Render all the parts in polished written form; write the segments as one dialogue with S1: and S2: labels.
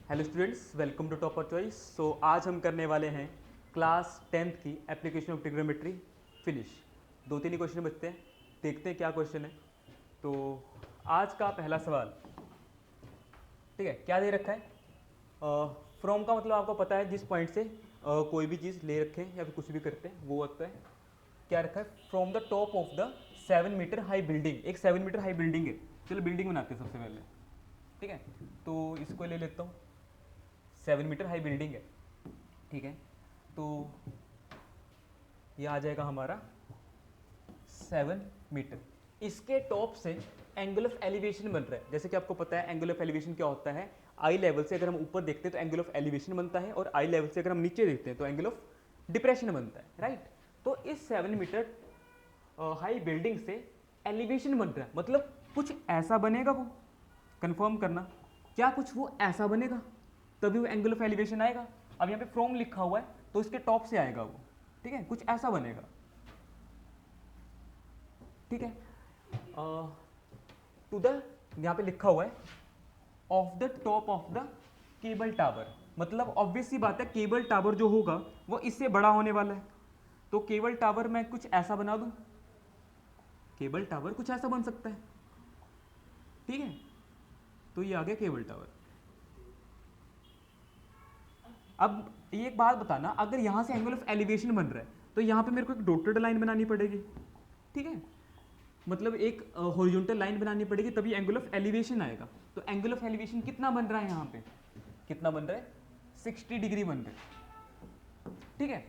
S1: Hello students, welcome to topper choice. So आज हम करने वाले हैं क्लास 10th की एप्लीकेशन ऑफ ट्रिग्नोमेट्री फिनिश। दो तीन ही क्वेश्चन बचते हैं, देखते हैं क्या क्वेश्चन है। तो आज का पहला सवाल, ठीक है, क्या दे रखा है? फ्रॉम का मतलब आपको पता है, जिस पॉइंट से कोई भी चीज़ ले रखें या फिर कुछ भी करते हैं वो होता है। क्या रखा है? From the top of the 7 metre high building. एक 7 मीटर हाई बिल्डिंग है। चलो बिल्डिंग बनाते हैं सबसे पहले, ठीक है। तो इसको ले लेता हूँ, 7 मीटर हाई बिल्डिंग है, ठीक है। तो ये आ जाएगा हमारा 7 मीटर। इसके टॉप से एंगल ऑफ एलिवेशन बन रहा है। जैसे कि आपको पता है एंगल ऑफ एलिवेशन क्या होता है। आई लेवल से अगर हम ऊपर देखते हैं तो एंगल ऑफ एलिवेशन बनता है, और आई लेवल से अगर हम नीचे देखते हैं तो एंगल ऑफ डिप्रेशन बनता है, राइट। तो इस 7 मीटर हाई बिल्डिंग से एलिवेशन बन रहा है, मतलब कुछ ऐसा बनेगा। वो कंफर्म करना, क्या कुछ वो ऐसा बनेगा तभी वो एंगल ऑफ एलिवेशन आएगा। अब यहाँ पे फ्रॉम लिखा हुआ है तो इसके टॉप से आएगा वो, ठीक है, कुछ ऐसा बनेगा, ठीक है। टू द, यहाँ पे लिखा हुआ है of the top of the cable tower, मतलब ऑब्वियस सी बात है केबल टावर जो होगा वो इससे बड़ा होने वाला है। तो केबल टावर मैं कुछ ऐसा बना दूं, केबल टावर कुछ ऐसा बन सकता है, ठीक है। तो ये आ गया केबल टावर। अब ये एक बात बताना, अगर यहां से एंगल ऑफ एलिवेशन बन रहा है तो यहां पे मेरे को एक डॉटेड लाइन बनानी पड़ेगी, ठीक है। मतलब एक हॉरिजॉन्टल लाइन बनानी पड़ेगी तभी एंगल ऑफ एलिवेशन आएगा। तो एंगल ऑफ एलिवेशन कितना बन रहा है यहाँ पे? कितना बन रहा है? 60 डिग्री बन रहा है, ठीक है।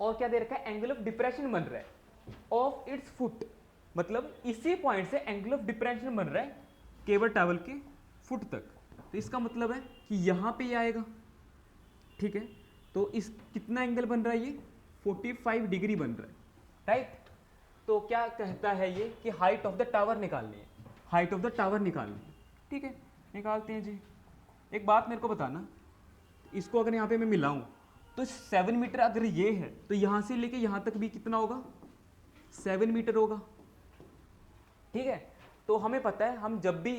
S1: और क्या दे रखा है? एंगल ऑफ डिप्रेशन बन रहा है ऑफ इट्स फुट, मतलब इसी पॉइंट से एंगल ऑफ डिप्रेशन बन रहा है केबल टावर के फुट तक। तो इसका मतलब है कि यहां पे ये आएगा, ठीक है। तो इस कितना एंगल बन रहा है? ये 45 डिग्री बन रहा है, राइट। तो क्या कहता है ये कि हाइट ऑफ द टावर निकालनी है, हाइट ऑफ द टावर निकालनी है, ठीक है। निकालते हैं जी। एक बात मेरे को बताना, इसको अगर यहाँ पे मैं मिलाऊं तो 7 मीटर अगर ये है तो यहाँ से लेके यहाँ तक भी कितना होगा? 7 मीटर होगा, ठीक है। तो हमें पता है हम जब भी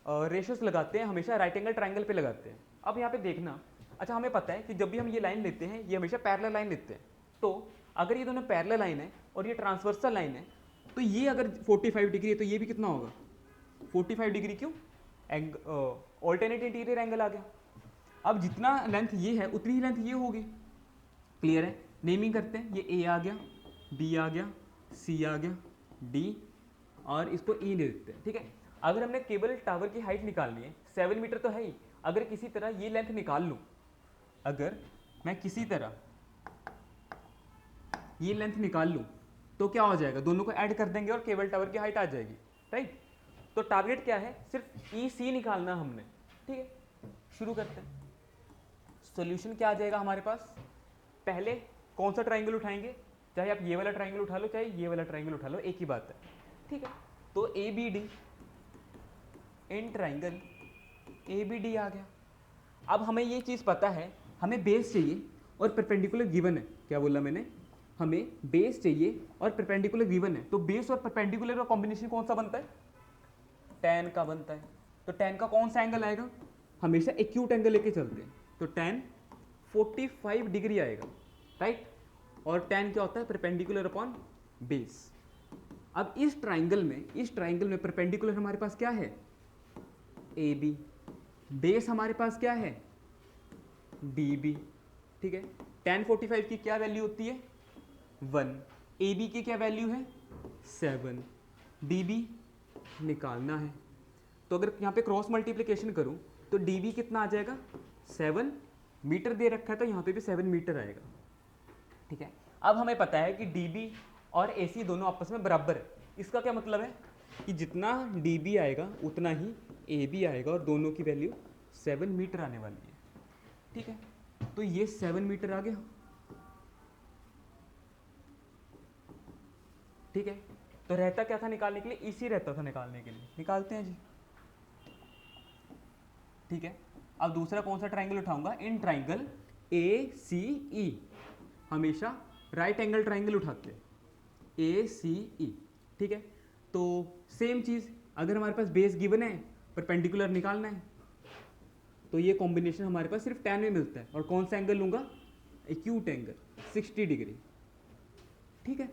S1: रेशियोस लगाते हैं हमेशा राइट एंगल ट्राइंगल पे लगाते हैं। अब यहाँ पे देखना, अच्छा हमें पता है कि जब भी हम ये लाइन लेते हैं ये हमेशा पैरेलल लाइन लेते हैं। तो अगर ये दोनों पैरेलल लाइन है और ये ट्रांसवर्सल लाइन है तो ये अगर 45 डिग्री है तो ये भी कितना होगा? 45 डिग्री। क्यों? ऑल्टरनेट इंटीरियर एंगल आ गया। अब जितना लेंथ ये है उतनी ही लेंथ ये होगी, क्लियर है। नेमिंग करते हैं, ये ए आ गया, बी आ गया, सी आ गया, डी, और इसको ई दे देते हैं, ठीक है। अगर हमने केबल टावर की हाइट निकालनी है, 7 मीटर तो है ही, अगर किसी तरह ये लेंथ निकाल लूँ, अगर मैं किसी तरह ये लेंथ निकाल लूँ तो क्या हो जाएगा? दोनों को ऐड कर देंगे और केबल टावर की हाइट आ जाएगी, राइट। तो टारगेट क्या है? सिर्फ ई सी निकालना हमने, ठीक है। शुरू करते हैं। सॉल्यूशन क्या आ जाएगा हमारे पास? पहले कौन सा ट्राइंगल उठाएंगे? चाहे आप ये वाला ट्राइंगल उठा लो चाहे ये वाला ट्राइंगल उठा लो, एक ही बात है, ठीक है। तो A B D, in triangle A B D आ गया। अब हमें ये चीज़ पता है, हमें बेस चाहिए और परपेंडिकुलर गिवन है। क्या बोला मैंने? हमें बेस चाहिए और परपेंडिकुलर गिवन है। तो बेस और परपेंडिकुलर का कॉम्बिनेशन कौन सा बनता है? tan का बनता है। तो tan का कौन सा एंगल आएगा? हमेशा एक्यूट एंगल लेके चलते हैं, तो tan 45 डिग्री आएगा, राइट। और tan क्या होता है? Perpendicular upon base. अब इस ट्राइंगल में परपेंडिकुलर हमारे पास क्या है? A B. बेस हमारे पास क्या है? डी बी, ठीक है। tan 45 की क्या वैल्यू होती है? 1। ए बी की क्या वैल्यू है? 7। डी बी निकालना है। तो अगर यहाँ पे क्रॉस मल्टीप्लिकेशन करूँ तो डी बी कितना आ जाएगा? 7 मीटर दे रखा है तो यहाँ पे भी 7 मीटर आएगा, ठीक है। अब हमें पता है कि डी बी और ए सी दोनों आपस में बराबर है। इसका क्या मतलब है? कि जितना डी बी आएगा उतना ही ए बी आएगा और दोनों की वैल्यू 7 मीटर आने वाली है, ठीक है। तो ये 7 मीटर आ गया, ठीक है। तो रहता क्या था निकालने के लिए? इसी रहता था निकालने के लिए, निकालते हैं जी, ठीक है। अब दूसरा कौन सा ट्राइंगल उठाऊंगा? इन ट्राइंगल ए सी ई, हमेशा राइट एंगल ट्राइंगल उठाते हैं, ए सी ई, ठीक है। तो सेम चीज, अगर हमारे पास बेस गिवन है, परपेंडिकुलर निकालना है, तो ये कॉम्बिनेशन हमारे पास सिर्फ tan में मिलता है। और कौन सा एंगल लूँगा? एक्यूट एंगल 60 डिग्री, ठीक है,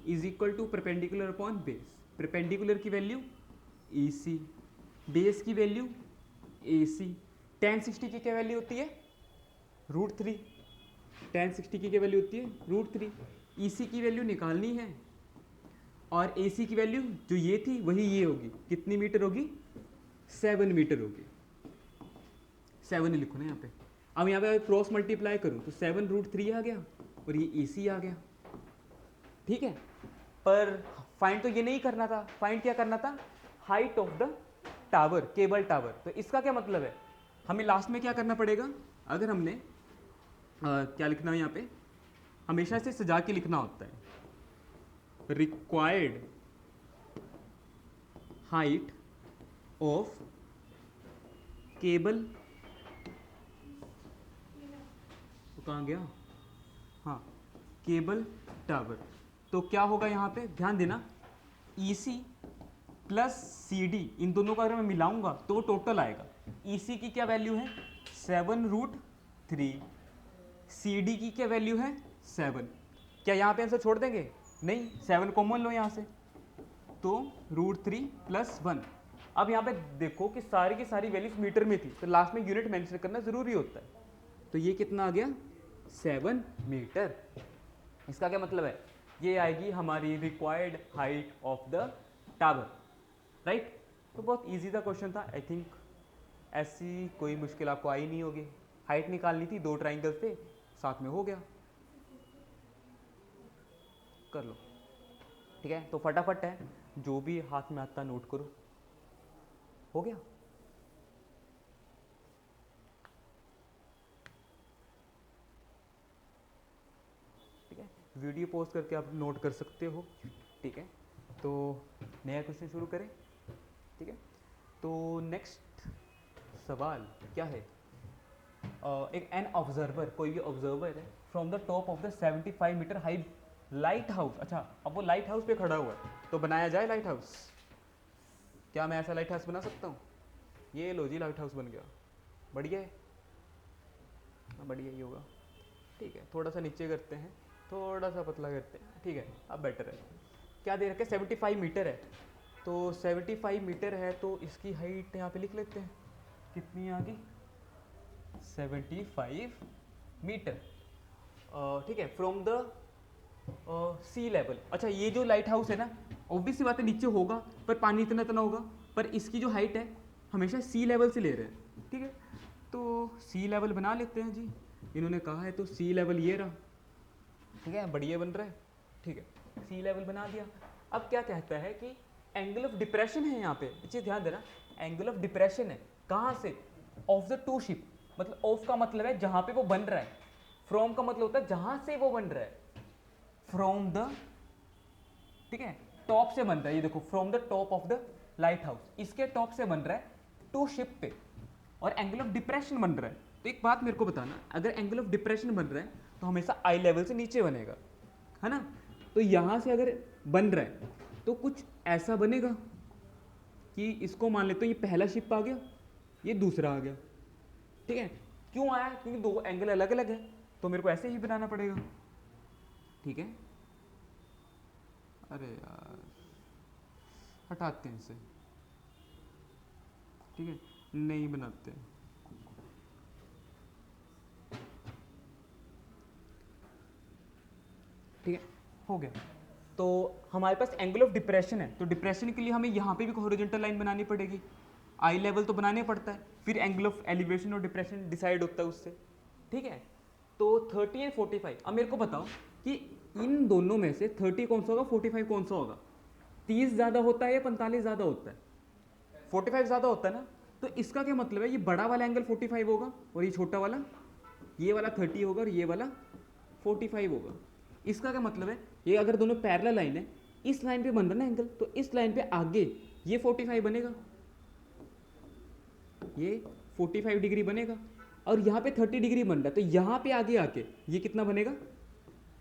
S1: is equal to perpendicular upon base. Perpendicular की वैल्यू AC, बेस की वैल्यू AC। tan 60 की क्या वैल्यू होती है? √3। tan 60 की क्या वैल्यू होती है? √3। EC की वैल्यू निकालनी है और AC की वैल्यू जो ये थी वही ये होगी। कितनी मीटर होगी? 7 मीटर होगी। 7 लिखो ना यहाँ पे। अब यहाँ पे क्रॉस मल्टीप्लाई करूँ तो 7√3 आ गया और ये AC आ गया, ठीक है। पर फाइंड तो ये नहीं करना था, फाइंड क्या करना था? Height of the tower, cable tower. तो इसका क्या मतलब है? हमें लास्ट में क्या करना पड़ेगा? अगर हमने क्या लिखना है यहाँ पे, हमेशा से सजा के लिखना होता है, रिक्वायर्ड हाइट ऑफ केबल, तो कहाँ गया? हाँ, केबल टावर। तो क्या होगा यहाँ पे? ध्यान देना, EC प्लस CD, इन दोनों का अगर मैं मिलाऊंगा तो टोटल आएगा। EC की क्या वैल्यू है? 7√3। CD की क्या वैल्यू है? 7। क्या यहाँ पे आंसर छोड़ देंगे? नहीं, 7 कॉमन लो यहाँ से, तो √3 + 1। अब यहाँ पे देखो कि सारी की सारी वैल्यूज मीटर में थी, तो लास्ट में यूनिट मेंशन करना जरूरी होता है। तो ये कितना आ गया? 7 मीटर। इसका क्या मतलब है? ये आएगी हमारी required height of the tower, right. तो बहुत इजी सा क्वेश्चन था, आई थिंक ऐसी कोई मुश्किल आपको आई नहीं होगी। हाइट निकालनी थी, 2 ट्राइंगल थे, साथ में हो गया, कर लो, ठीक है। तो फटाफट है, जो भी हाथ में आता नोट करो, हो गया। ठीक है, वीडियो पॉज करके आप नोट कर सकते हो, ठीक है। तो नया क्वेश्चन शुरू करें, ठीक है। तो नेक्स्ट सवाल क्या है? एक एन ऑब्जर्वर, कोई भी ऑब्जर्वर है, from the top of the 75 metre high lighthouse. अच्छा, अब वो लाइट हाउस पे खड़ा हुआ है, तो बनाया जाए लाइट हाउस। क्या मैं ऐसा लाइट हाउस बना सकता हूँ? ये लो जी, लाइट हाउस बन गया, बढ़िया है, बढ़िया ही होगा, ठीक है। थोड़ा सा नीचे करते हैं, थोड़ा सा पतला करते हैं, ठीक है, अब बेटर है। क्या दे रखे? 75 मीटर है, तो 75 मीटर है तो इसकी हाइट यहाँ पे लिख लेते हैं, कितनी आ गई? 75 मीटर, ठीक है, फ्रॉम द सी लेवल। अच्छा, ये जो लाइट हाउस है ना, ऑब्वियस सी बात है नीचे होगा, पर पानी इतना इतना होगा, पर इसकी जो हाइट है हमेशा सी लेवल से ले रहे हैं, ठीक है। तो सी लेवल बना लेते हैं जी, इन्होंने कहा है तो सी लेवल ये रहा, ठीक है, बढ़िया बन रहा है, ठीक है, सी लेवल बना दिया। अब क्या कहता है कि एंगल ऑफ डिप्रेशन है यहाँ पे, चीज ध्यान देना, एंगल ऑफ डिप्रेशन है, कहाँ से? Of the two ship. मतलब ऑफ का मतलब है जहाँ पे वो बन रहा है, फ्रॉम का मतलब होता है जहाँ से वो बन रहा है, फ्रॉम द, ठीक है, टॉप से बन रहा है, ये देखो, from the top of the light house, इसके टॉप से बन रहा है टू शिप पे, और एंगल ऑफ डिप्रेशन बन रहा है। तो एक बात मेरे को बताना, अगर एंगल ऑफ डिप्रेशन बन रहा है तो हमेशा आई लेवल से नीचे बनेगा, है ना। तो यहाँ से अगर बन रहा है तो कुछ ऐसा बनेगा कि इसको मान लेते तो ये पहला शिप आ गया, ये दूसरा आ गया, ठीक है। क्यों आया? क्योंकि दो एंगल अलग अलग है, तो मेरे को ऐसे ही बनाना पड़ेगा, ठीक है। अरे यार, हटाते हैं इसे, ठीक है, नहीं बनाते, ठीक है, हो गया। तो हमारे पास एंगल ऑफ डिप्रेशन है, तो डिप्रेशन के लिए हमें यहाँ पे भी हॉरिजॉन्टल लाइन बनानी पड़ेगी, आई लेवल तो बनाने पड़ता है, फिर एंगल ऑफ एलिवेशन और डिप्रेशन डिसाइड होता है उससे, ठीक है। तो 30 एंड 45, अब मेरे को बताओ कि इन दोनों में से 30 कौन सा होगा, 45 कौन सा होगा? 30 ज़्यादा होता है या 45 ज़्यादा होता है? 45 ज़्यादा होता है ना। तो इसका क्या मतलब है? ये बड़ा वाला एंगल 45 होगा और ये छोटा वाला, ये वाला 30 होगा और ये वाला 45 होगा। इसका क्या मतलब है? ये अगर दोनों पैरेलल लाइन है, इस लाइन पे बन रहा है ना एंगल, तो इस लाइन पे आगे ये 45 बनेगा, ये 45 डिग्री बनेगा, और यहाँ पे 30 डिग्री बन रहा है, तो यहाँ पे आगे आके ये कितना बनेगा?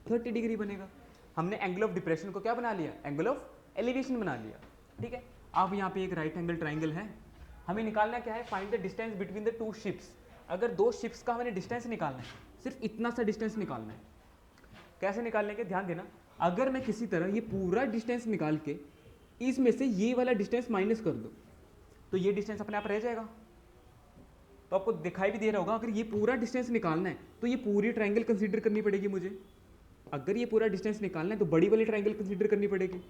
S1: 30 डिग्री बनेगा। हमने एंगल ऑफ डिप्रेशन को क्या बना लिया? एंगल ऑफ एलिवेशन बना लिया, ठीक है। अब यहाँ पे एक राइट एंगल ट्राइंगल है, हमें निकालना क्या है, find the distance between the two ships. अगर दो शिप्स का हमें डिस्टेंस निकालना है, सिर्फ इतना सा डिस्टेंस निकालना है। कैसे निकालने के, ध्यान देना, अगर मैं किसी तरह ये पूरा डिस्टेंस निकाल के इसमें से ये वाला डिस्टेंस माइनस कर दूं, तो ये डिस्टेंस अपने आप रह जाएगा। तो आपको दिखाई भी दे रहा होगा, अगर ये पूरा डिस्टेंस निकालना है तो ये पूरी ट्रायंगल कंसीडर करनी पड़ेगी मुझे। अगर ये पूरा डिस्टेंस निकालना है तो बड़ी वाली ट्रायंगल कंसीडर करनी पड़ेगी।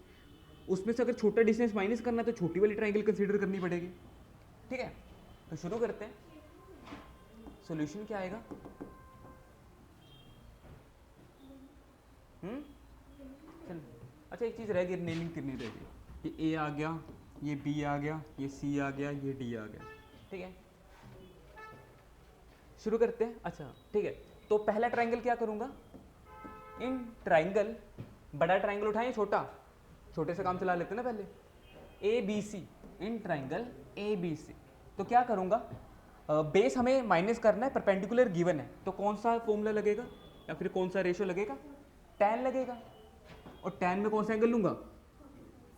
S1: उसमें से अगर छोटा डिस्टेंस माइनस करना है तो छोटी वाली ट्रायंगल कंसीडर करनी पड़ेगी। ठीक है, तो शुरू करते हैं। सॉल्यूशन क्या आएगा? चल, अच्छा एक चीज़ रह गई, नेमिंग करनी रह गई। ये ए आ गया, ये बी आ गया, ये सी आ गया, ये डी आ गया। ठीक है, शुरू करते हैं। अच्छा ठीक है, तो पहला ट्रायंगल क्या करूंगा, इन ट्रायंगल, बड़ा ट्रायंगल उठाएं छोटा, छोटे से काम चला लेते हैं ना पहले। A B C, in triangle A B C, तो क्या करूंगा, बेस हमें माइनस करना है, परपेंडिकुलर गिवन है, तो कौन सा फॉर्मूला लगेगा या फिर कौन सा रेशो लगेगा, tan लगेगा। और tan में कौन सा एंगल लूंगा,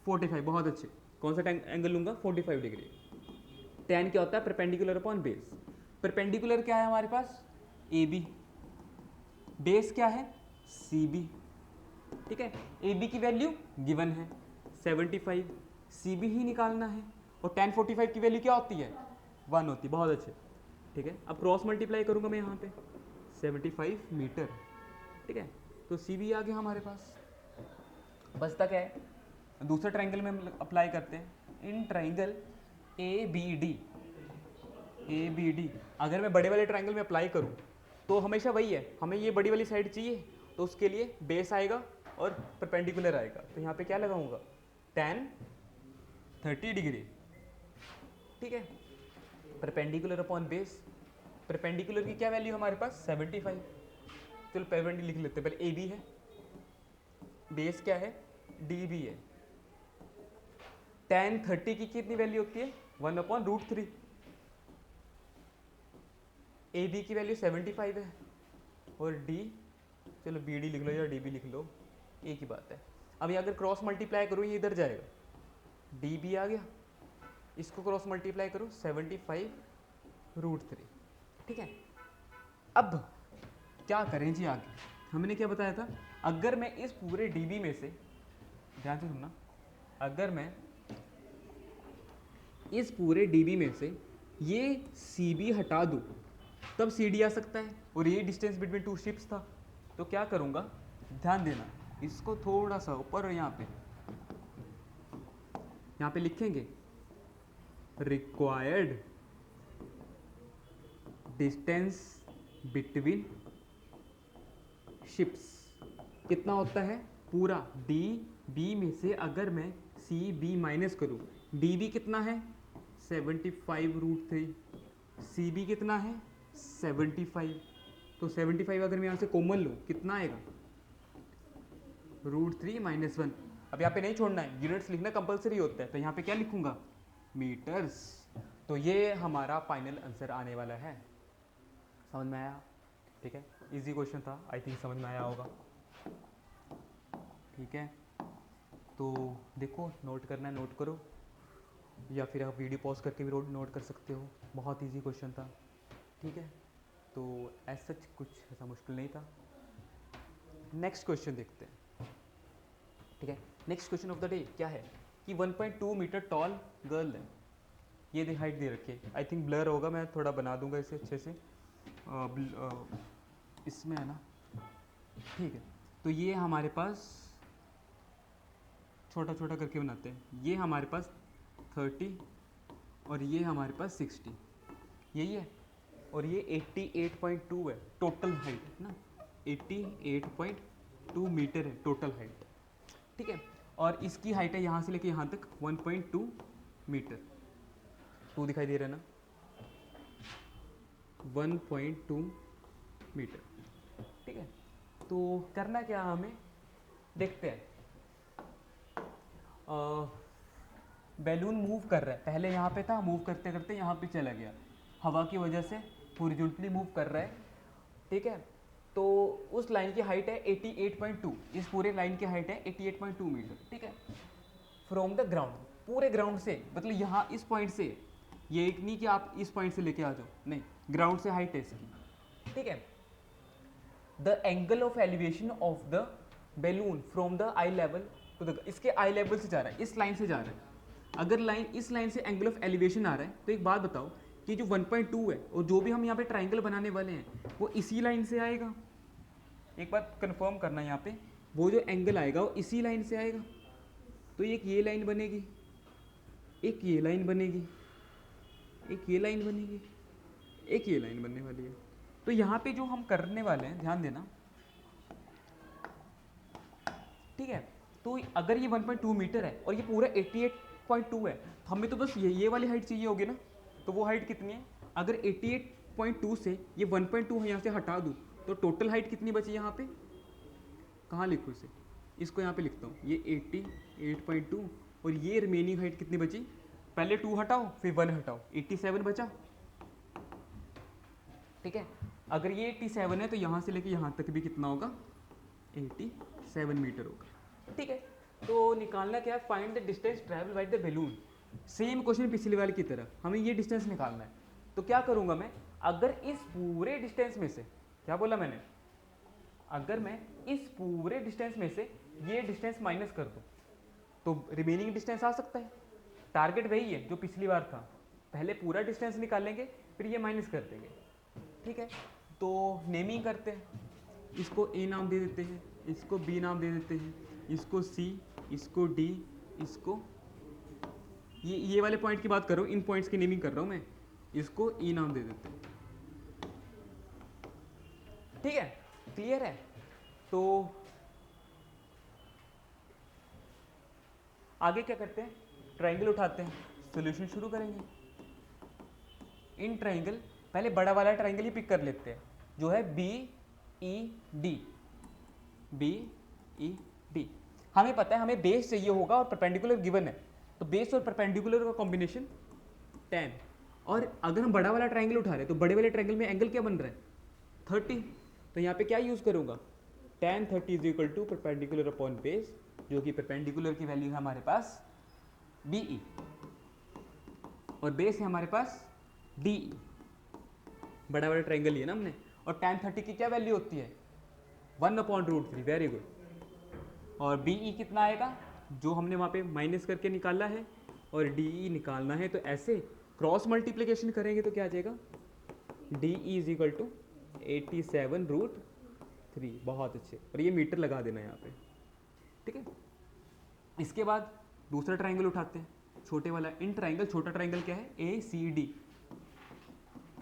S1: 45, बहुत अच्छे। कौन सा एंगल लूंगा, 45 डिग्री। tan क्या होता है, परपेंडिकुलर अपॉन बेस। परपेंडिकुलर क्या है हमारे पास, ए बी, बेस क्या है, सी बी। ठीक है, ए बी की वैल्यू गिवन है 75, सी बी ही निकालना है, और tan 45 की वैल्यू क्या होती है, 1 होती है। बहुत अच्छे, ठीक है। अब क्रॉस मल्टीप्लाई करूंगा मैं यहाँ पे, 75 मीटर। ठीक है, तो सी बी आ गया हमारे पास। बचता क्या है, दूसरे ट्रायंगल में अप्लाई करते हैं। In triangle A B D, A B D अगर मैं बड़े वाले ट्रायंगल में अप्लाई करूं तो हमेशा वही है, हमें ये बड़ी वाली साइड चाहिए, तो उसके लिए बेस आएगा और परपेंडिकुलर आएगा। तो यहाँ पे क्या लगाऊंगा, tan 30 डिग्री। ठीक है, परपेंडिकुलर अपॉन बेस, परपेंडिकुलर की क्या वैल्यू हमारे पास, 75। चलो परपेंडिकुलर लिख लेते हैं, पहले ए बी है, बेस क्या है, डी बी है। tan 30 की कितनी वैल्यू होती है, 1/√3। ए बी की वैल्यू 75 है, और डी, चलो बी डी लिख लो या डी बी लिख लो, एक ही बात है। अब ये अगर क्रॉस मल्टीप्लाई करूँ, ये इधर जाएगा, डी बी आ गया, इसको क्रॉस मल्टीप्लाई करो, 75√3। ठीक है, अब क्या करें जी आगे, हमने क्या बताया था, अगर मैं इस पूरे डी बी में से, ध्यान से सुनना, अगर मैं इस पूरे डी बी में से ये सी बी हटा दूँ तब सी डी आ सकता है, और ये डिस्टेंस बिटवीन टू शिप्स था। तो क्या करूँगा, ध्यान देना, इसको थोड़ा सा ऊपर, यहाँ पे लिखेंगे रिक्वायर्ड डिस्टेंस बिटवीन शिप्स कितना होता है, पूरा डी बी में से अगर मैं सी बी माइनस करूँ, डी बी कितना है 75√3, सी बी कितना है 75, तो 75 अगर मैं यहाँ से कॉमन लूँ कितना आएगा, √3 - 1। अब यहाँ पे नहीं छोड़ना है, यूनिट्स लिखना कंपलसरी होता है, तो यहाँ पे क्या लिखूंगा, मीटर्स। तो ये हमारा फाइनल आंसर आने वाला है। समझ में आया? ठीक है, इजी क्वेश्चन था, आई थिंक समझ में आया होगा। ठीक है, तो देखो, नोट करना है नोट करो, या फिर आप वीडियो पॉज करके भी नोट कर सकते हो। बहुत इजी क्वेश्चन था। ठीक है, तो एज सच कुछ ऐसा मुश्किल नहीं था। नेक्स्ट क्वेश्चन देखते हैं। ठीक है, next question of the day क्या है कि 1.2 मीटर टॉल गर्ल है, ये हाइट दे रखी है। आई थिंक ब्लर होगा, मैं थोड़ा बना दूंगा इसे अच्छे से, इसमें है ना। ठीक है, तो ये हमारे पास छोटा छोटा करके बनाते हैं। ये हमारे पास 30 और ये हमारे पास 60, यही है, और ये 88.2 है टोटल हाइट ना, 88.2 मीटर है टोटल हाइट। ठीक है, और इसकी हाइट है यहाँ से लेके यहाँ तक 1.2 मीटर। 2 दिखाई दे रहा है ना, 1.2 मीटर। ठीक है, तो करना क्या हमें, देखते हैं। बैलून मूव कर रहा है, पहले यहाँ पे था, मूव करते करते यहाँ पे चला गया, हवा की वजह से हॉरिजॉन्टली मूव कर रहा है। ठीक है, तो उस लाइन की हाइट है 88.2, इस पूरे लाइन की हाइट है 88.2 मीटर। ठीक है, फ्रॉम द ग्राउंड, पूरे ग्राउंड से, मतलब यहाँ इस पॉइंट से ये एक नहीं कि आप इस पॉइंट से लेके आ जाओ, नहीं, ग्राउंड से हाइट है इसकी, ठीक है। The angle of elevation of the balloon from the eye level to the, इसके आई लेवल से जा रहा है, इस लाइन से जा रहा है। अगर लाइन, इस लाइन से एंगल ऑफ एलिवेशन आ रहा है तो एक बात बताओ कि जो 1.2 है और जो भी हम यहाँ पे ट्राइंगल बनाने वाले हैं वो इसी लाइन से आएगा। एक बात कंफर्म करना यहाँ पे, वो जो एंगल आएगा वो इसी लाइन से आएगा। तो एक ये लाइन बनेगी, एक ये लाइन बनेगी, एक ये लाइन बनेगी, एक ये लाइन बनने वाली है। तो यहाँ पे जो हम करने वाले हैं, ध्यान देना, ठीक है। तो अगर ये 1.2 मीटर है और ये पूरा 88.2 है, तो हमें तो बस ये वाली हाइट चाहिए होगी ना। तो वो हाइट कितनी है? अगर 88.2 से ये 1.2 यहाँ से हटा दूँ तो टोटल हाइट कितनी बची यहाँ पे? कहाँ लिखूँ इसे? इसको यहाँ पे लिखता हूँ, ये 88.2 और ये रिमेनिंग हाइट कितनी बची? पहले 2 हटाओ फिर 1 हटाओ, 87 बचा, ठीक है। अगर ये 87 है तो यहाँ से लेके यहाँ तक भी कितना होगा? 87 मीटर होगा, ठीक है। तो निकालना क्या है? Find the distance travel by the balloon. Same question पिछले वाले की तरह, हमें ये डिस्टेंस निकालना है। तो क्या करूँगा मैं? अगर इस पूरे डिस्टेंस में से, क्या बोला मैंने, अगर मैं इस पूरे डिस्टेंस में से ये डिस्टेंस माइनस कर दूँ तो रिमेनिंग डिस्टेंस आ सकता है। टारगेट वही है जो पिछली बार था, पहले पूरा डिस्टेंस निकालेंगे फिर ये माइनस कर देंगे, ठीक है। तो नेमिंग करते हैं, इसको ए नाम दे देते हैं, इसको बी नाम दे देते हैं, इसको सी, इसको डी, इसको ये वाले पॉइंट की बात कर रहा हूँ, इन पॉइंट्स की नेमिंग कर रहा हूँ मैं, इसको ई नाम दे देते हैं, ठीक है। क्लियर है? तो आगे क्या करते हैं? ट्राइंगल उठाते हैं, सॉल्यूशन शुरू करेंगे। इन ट्राइंगल, पहले बड़ा वाला ट्राइंगल ही पिक कर लेते हैं जो है B E D. B E D हमें पता है, हमें बेस चाहिए होगा और परपेंडिकुलर गिवन है, तो बेस और परपेंडिकुलर का कॉम्बिनेशन tan। और अगर हम बड़ा वाला ट्राइंगल उठा रहे हैं तो बड़े वाले ट्राइंगल में एंगल क्या बन रहा है? 30। तो यहाँ पे क्या यूज़ करूँगा? tan 30 is equal to perpendicular upon base, जो कि परपेंडिकुलर की वैल्यू है हमारे पास BE और बेस है हमारे पास DE। बड़ा वाला ट्राइंगल लिया ना हमने, और tan 30 की क्या वैल्यू होती है? 1/√3। Very good. और BE कितना आएगा जो हमने वहाँ पे माइनस करके निकाला है, और DE निकालना है। तो ऐसे क्रॉस मल्टीप्लिकेशन करेंगे तो क्या आ जाएगा? DE is equal to 87√3। बहुत अच्छे, और ये मीटर लगा देना यहाँ पे, ठीक है। इसके बाद दूसरा ट्राइंगल उठाते हैं, छोटे वाला। इन ट्राइंगल, छोटा ट्राइंगल क्या है? ACD।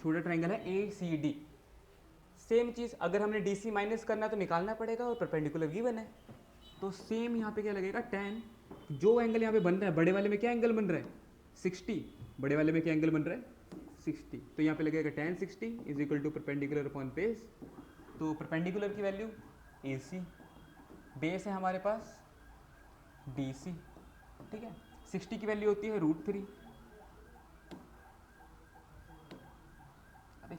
S1: छोटा ट्राइंगल है ACD। सेम चीज़, अगर हमने DC माइनस करना है तो निकालना पड़ेगा, और परपेंडिकुलर गिवन है। तो सेम यहाँ पे क्या लगेगा? tan, जो एंगल यहाँ पे बन रहा है, बड़े वाले में क्या एंगल बन रहा है? 60। बड़े वाले में क्या एंगल बन रहा है? 60। तो यहाँ पे लगेगा tan 60 is equal to perpendicular upon base. तो परपेंडिकुलर की वैल्यू AC, बेस है हमारे पास DC, ठीक है। 60 की वैल्यू होती है √3। अरे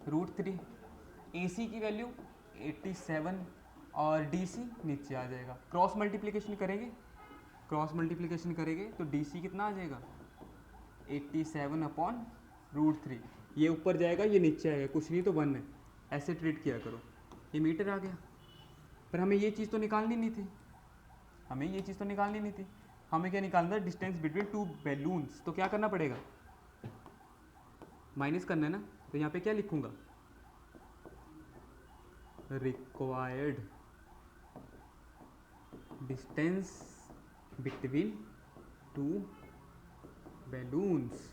S1: √3। AC की वैल्यू 87 और DC नीचे आ जाएगा। क्रॉस मल्टीप्लिकेशन करेंगे, क्रॉस मल्टीप्लिकेशन करेंगे तो DC कितना आ जाएगा? 87/√3। ये ऊपर जाएगा, ये नीचे आएगा, कुछ नहीं तो 1 है। ऐसे ट्रीट किया करो। ये मीटर आ गया। पर हमें ये चीज़ तो निकालनी नहीं थी, हमें ये चीज़ तो निकालनी नहीं थी। हमें क्या निकालना है? Distance between two balloons. तो क्या करना पड़ेगा? माइनस करना है ना। तो यहाँ पे क्या लिखूंगा? Required distance between two balloons.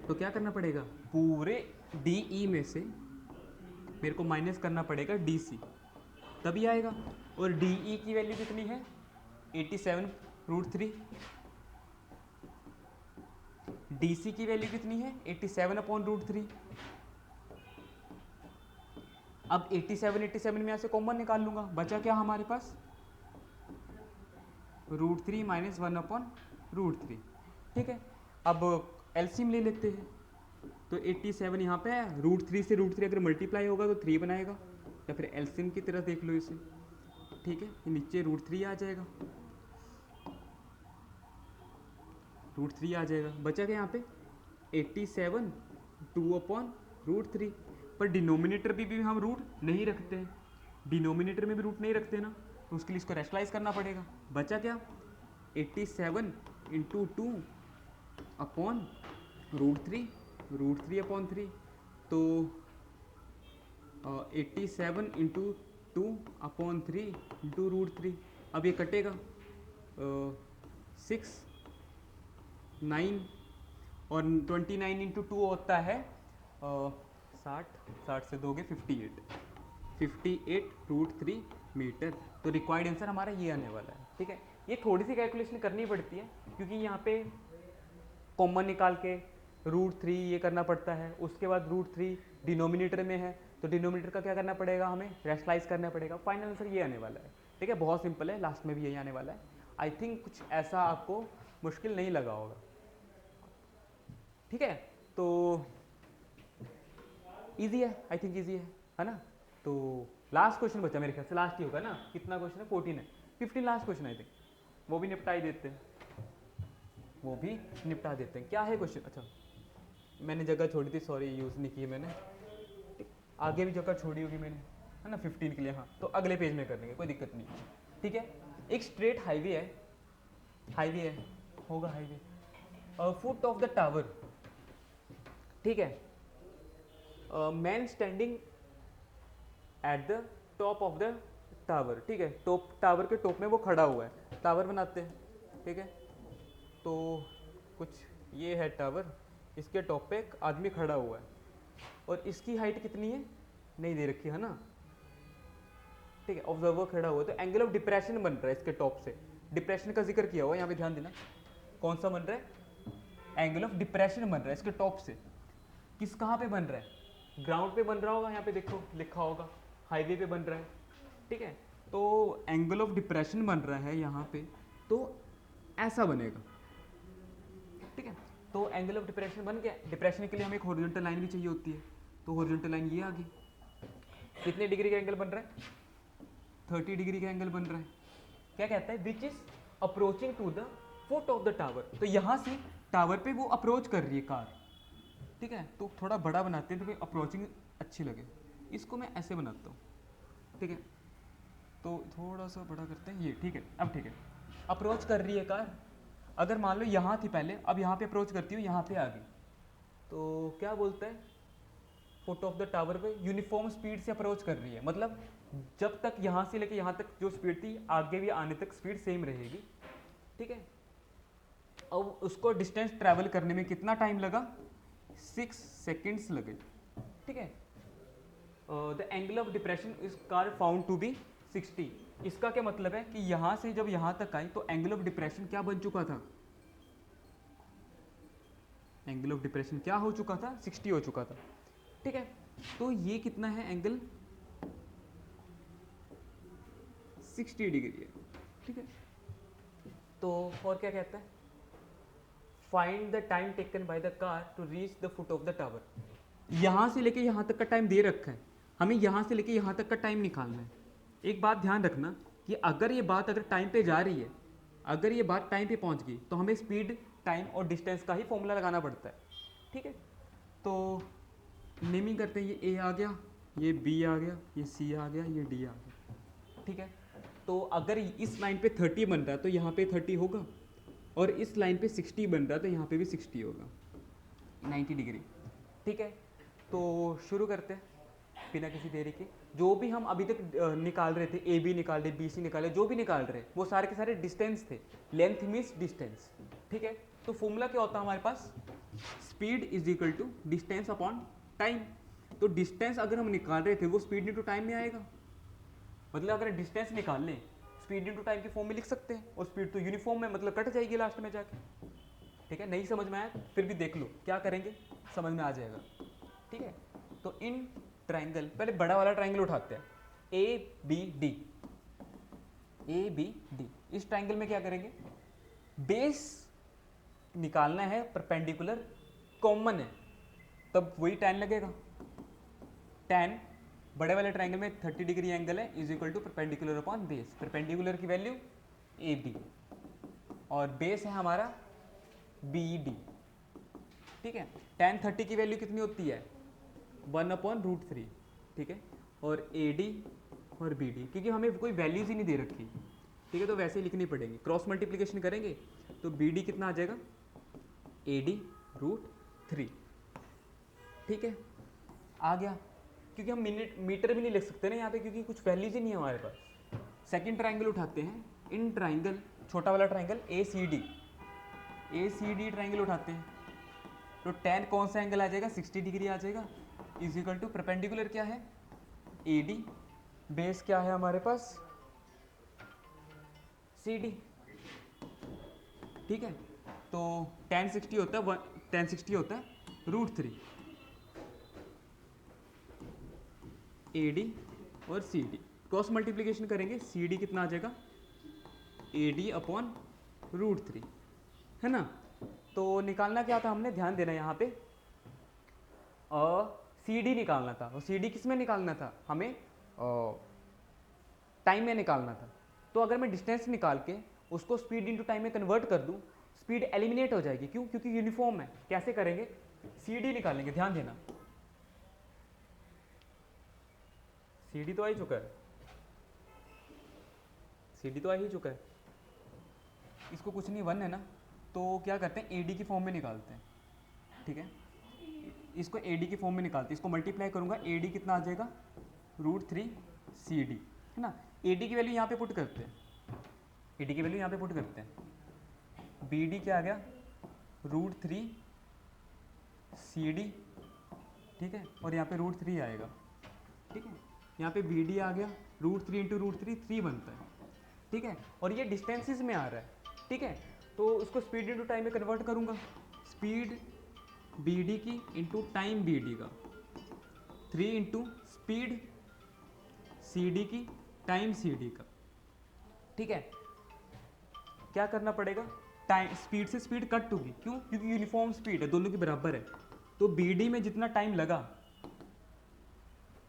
S1: तो क्या करना पड़ेगा? पूरे DE में से मेरे को माइनस करना पड़ेगा DC, तभी आएगा। और DE की वैल्यू कितनी है? 87√3। DC की वैल्यू कितनी है? 87/√3। अब 87 में यहाँ से कॉमन निकाल लूंगा, बचा क्या हमारे पास? √3 - 1/√3, ठीक है। अब एलसीएम ले लेते हैं। तो 87 यहाँ पे है, √3 से √3 अगर मल्टीप्लाई होगा तो 3 बनाएगा, या फिर एलसीएम की तरह देख लो इसे, ठीक है। ये नीचे √3 आ जाएगा। √3 आ जाएगा। बचा क्या यहाँ पे 87 2/√3। पर डिनोमिनेटर भी हम रूट नहीं रखते हैं, डिनोमिनेटर में भी रूट नहीं रखते ना, तो उसके लिए इसको रैशनलाइज करना पड़ेगा। बचा क्या 87 × 2/√3, √3/3। तो 87 × 2/3 × √3। अब ये कटेगा 6 9 और 29 × 2 होता है 60 से दोगे 58 √3 मीटर। तो रिक्वायर्ड आंसर हमारा ये आने वाला है। ठीक है, ये थोड़ी सी कैलकुलेशन करनी पड़ती है क्योंकि यहाँ पे कॉमन निकाल के √3 ये करना पड़ता है, उसके बाद √3 डिनोमिनेटर में है तो डिनोमिनेटर का क्या करना पड़ेगा, हमें रैशनलाइज करना पड़ेगा। फाइनल आंसर ये आने वाला है। ठीक है, बहुत सिंपल है, लास्ट में भी यही आने वाला है। आई थिंक कुछ ऐसा आपको मुश्किल नहीं लगा होगा। ठीक है, तो इजी है, आई थिंक इजी है ना। तो लास्ट क्वेश्चन बचा, मेरे ख्याल से लास्ट ही होगा ना। कितना क्वेश्चन है 14 है, 15 लास्ट क्वेश्चन आई थिंक, वो भी निपटा ही देते हैं, वो भी निपटा देते हैं। क्या है क्वेश्चन, अच्छा मैंने जगह छोड़ी थी, सॉरी यूज़ नहीं की मैंने, आगे भी जगह छोड़ी होगी मैंने, है ना 15 के लिए। हाँ, तो अगले पेज में कर देंगे, कोई दिक्कत नहीं। ठीक है, एक स्ट्रेट हाईवे है, होगा highway, foot of the tower. ठीक है, man standing at the top of the tower. ठीक है, टॉप, टावर के टॉप में वो खड़ा हुआ है, टावर बनाते हैं। ठीक है, तो कुछ ये है टावर, इसके टॉप पे एक आदमी खड़ा हुआ है और इसकी हाइट कितनी है नहीं दे रखी है ना। ठीक है, ऑब्जर्वर खड़ा हुआ है तो एंगल ऑफ डिप्रेशन बन रहा है इसके टॉप से। डिप्रेशन का जिक्र किया हुआ है यहाँ पे, ध्यान देना कौन सा बन रहा है, एंगल ऑफ डिप्रेशन बन रहा है इसके टॉप से। किस, कहाँ पे बन रहा है, ग्राउंड पे बन रहा होगा, यहाँ पे देखो लिखा होगा हाईवे पे बन रहा है। ठीक है, तो एंगल ऑफ डिप्रेशन बन रहा है यहाँ पे, तो ऐसा बनेगा। ठीक है, तो एंगल ऑफ डिप्रेशन बन गया। डिप्रेशन के लिए हमें एक हॉरिजॉन्टल लाइन भी चाहिए होती है, तो हॉरिजॉन्टल लाइन ये आ गई। कितने डिग्री का एंगल बन रहा है, 30 डिग्री का एंगल बन रहा है। क्या कहता है, which is approaching to the foot of the tower. तो यहाँ से टावर पे वो अप्रोच कर रही है कार। ठीक है, तो थोड़ा बड़ा बनाते हैं तो अप्रोचिंग अच्छी लगे, इसको मैं ऐसे बनाता हूँ। ठीक है, तो थोड़ा सा बड़ा करते हैं ये। ठीक है, अब ठीक है, अप्रोच कर रही है कार। अगर मान लो यहाँ थी पहले, अब यहाँ पे अप्रोच करती हूँ, यहाँ पे आ गई, तो क्या बोलता है, फुट ऑफ द टावर पे यूनिफॉर्म स्पीड से अप्रोच कर रही है। मतलब जब तक यहाँ से लेके यहाँ तक जो स्पीड थी, आगे भी आने तक स्पीड सेम रहेगी। ठीक है, अब उसको डिस्टेंस ट्रैवल करने में कितना टाइम लगा, 6 सेकेंड्स लगे। ठीक है, द एंगल ऑफ डिप्रेशन इस कार फाउंड टू बी 60। इसका क्या मतलब है कि यहाँ से जब यहाँ तक आई तो एंगल ऑफ डिप्रेशन क्या बन चुका था, एंगल ऑफ डिप्रेशन क्या हो चुका था, 60 हो चुका था। ठीक है, तो ये कितना है एंगल, 60 डिग्री है। ठीक है, तो और क्या कहता है, find the time taken by the car to reach the foot of the tower. यहाँ से लेके यहाँ तक का टाइम दे रखा है, हमें यहाँ से लेके यहाँ तक का टाइम निकालना है। एक बात ध्यान रखना कि अगर ये बात अगर टाइम पे जा रही है, अगर ये बात टाइम पे पहुँच गई तो हमें स्पीड, टाइम और डिस्टेंस का ही फॉर्मूला लगाना पड़ता है। ठीक है, तो नेमिंग करते हैं, ये ए आ गया, ये बी आ गया, ये सी आ गया, ये डी आ गया। ठीक है, तो अगर इस लाइन पे 30 बन रहा है तो यहाँ पे 30 होगा, और इस लाइन पे 60 बन रहा है तो यहाँ पे भी 60 होगा, 90 डिग्री। ठीक है, तो शुरू करते हैं बिना किसी देरी के। जो भी हम अभी तक निकाल रहे थे, ए बी निकाल रहे, बी सी निकाले, जो भी निकाल रहे वो सारे के सारे डिस्टेंस थे, लेंथ मीन्स डिस्टेंस। ठीक है, तो फॉर्मूला क्या होता है हमारे पास, speed is equal to distance upon time. तो डिस्टेंस अगर हम निकाल रहे थे वो स्पीड इंटू टाइम में आएगा। मतलब अगर डिस्टेंस निकाल लें, स्पीड इंटू टाइम की फॉर्म में लिख सकते हैं, और स्पीड तो यूनिफॉर्म में, मतलब कट जाएगी लास्ट में जाके। ठीक है, नहीं समझ में आया फिर भी देख लो, क्या करेंगे समझ में आ जाएगा। ठीक है, तो इन ट्राइंगल, पहले बड़ा वाला ट्राइंगल उठाते हैं, A B D, A B D. इस ट्राइंगल में क्या करेंगे, बेस निकालना है, परपेंडिकुलर कॉमन है, तब वही tan लगेगा। tan बड़े वाले ट्राइंगल में 30 डिग्री एंगल है, is equal to perpendicular upon base. Perpendicular की वैल्यू ए बी, और बेस है हमारा BD, ठीक है। tan 30 की वैल्यू कितनी होती है 1/√3, ठीक है। और AD और BD, क्योंकि हमें कोई वैल्यूज ही नहीं दे रखी, ठीक है, तो वैसे ही लिखनी पड़ेगी। क्रॉस मल्टीप्लिकेशन करेंगे तो BD कितना आ जाएगा AD√3, ठीक है, आ गया। क्योंकि हम मिनट मीटर भी नहीं लिख सकते ना यहाँ पे, क्योंकि कुछ वैल्यूज ही नहीं है हमारे पास। सेकंड ट्राइंगल उठाते हैं, इन ट्राइंगल, छोटा वाला ट्राइंगल ACD ट्राइंगल उठाते हैं, तो tan कौन सा एंगल आ जाएगा 60 डिग्री आ जाएगा, इज इक्वल टू परपेंडिकुलर क्या है AD, बेस क्या है हमारे पास CD, ठीक है। तो tan 60 होता है tan 60 होता है √3 AD और CD, क्रॉस मल्टीप्लिकेशन करेंगे CD कितना आ जाएगा AD/√3, है ना। तो निकालना क्या था हमने, ध्यान देना यहाँ पे, CD निकालना था। और CD किस में निकालना था हमें, टाइम में निकालना था। तो अगर मैं डिस्टेंस निकाल के उसको स्पीड इनटू टाइम में कन्वर्ट कर दूं, स्पीड एलिमिनेट हो जाएगी। क्यों? क्योंकि यूनिफॉर्म है। कैसे करेंगे, CD निकालेंगे, ध्यान देना। CD तो आ ही चुका है, CD तो आ ही चुका है, इसको कुछ नहीं 1 है ना, तो क्या करते हैं AD की फॉर्म में निकालते हैं, ठीक है। इसको AD की फॉर्म में निकालते हैं, इसको मल्टीप्लाई करूंगा, AD कितना आ जाएगा √3 CD, है ना। AD की वैल्यू यहाँ पे पुट करते हैं, AD की वैल्यू यहाँ पे पुट करते हैं, BD क्या आ गया √3 CD, ठीक है, और यहाँ पे √3 आएगा, ठीक है। यहाँ पे BD आ गया, √3 इंटू √3 3 बनता है, ठीक है। और ये डिस्टेंसेस में आ रहा है, ठीक है। तो उसको स्पीड इंटू टाइम में कन्वर्ट करूँगा, स्पीड BD की इंटू टाइम BD का, 3 इंटू स्पीड CD की टाइम CD का, ठीक है। क्या करना पड़ेगा, टाइम, स्पीड से स्पीड कट होगी, क्यों? क्योंकि यूनिफॉर्म स्पीड है, दोनों की बराबर है। तो BD में जितना टाइम लगा,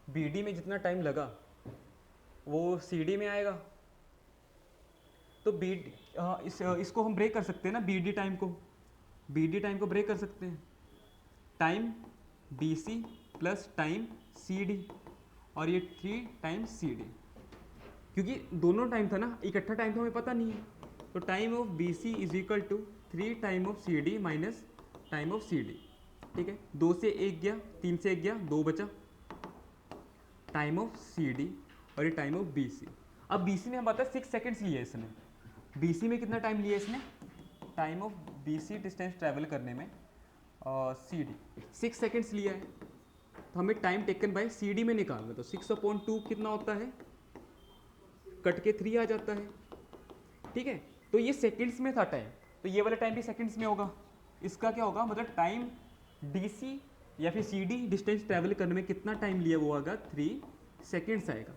S1: BD में जितना टाइम लगा वो CD में आएगा। तो BD, इसको हम ब्रेक कर सकते हैं ना, BD टाइम को ब्रेक कर सकते हैं, time BC plus time CD, और ये 3 टाइम्स CD, क्योंकि दोनों टाइम था ना, इकट्ठा टाइम तो हमें पता नहीं है। तो time of BC is equal to 3 time of CD minus time of CD, ठीक है। 2 से 1 गया, 3 से 1 गया, 2 बचा, टाइम ऑफ CD और ये टाइम ऑफ BC। अब BC में हम बताया 6 सेकेंड्स लिए इसने, BC में कितना टाइम लिया इसने, time of BC distance travel करने में CD 6 सेकेंड्स लिया है। तो हमें टाइम टेकन बाय CD में निकालना, तो 6/2 कितना होता है, कट के 3 आ जाता है, ठीक है। तो ये सेकंड्स में था टाइम, तो ये वाला टाइम भी सेकंड्स में होगा। इसका क्या होगा, मतलब टाइम DC या फिर CD डिस्टेंस ट्रैवल करने में कितना टाइम लिया वो आएगा 3 सेकेंड्स आएगा,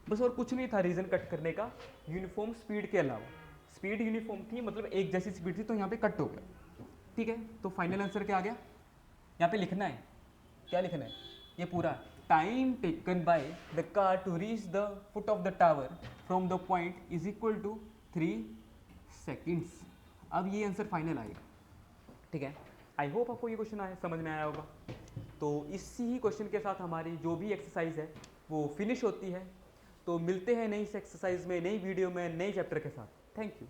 S1: बस। और कुछ नहीं था रीज़न कट करने का, यूनिफॉर्म स्पीड के अलावा। स्पीड यूनिफॉर्म थी, मतलब एक जैसी स्पीड थी, तो यहाँ पे कट हो गया, ठीक है। तो फाइनल आंसर क्या आ गया, यहाँ पे लिखना है, क्या लिखना है, ये पूरा time taken by the car to reach the foot of the tower from the point is equal to 3 seconds. अब ये आंसर फाइनल आएगा, ठीक है। आई होप आपको ये क्वेश्चन समझ में आया होगा। तो इसी ही क्वेश्चन के साथ हमारी जो भी एक्सरसाइज है वो फिनिश होती है। तो मिलते हैं नई एक्सरसाइज में, नई वीडियो में, नए चैप्टर के साथ। Thank you.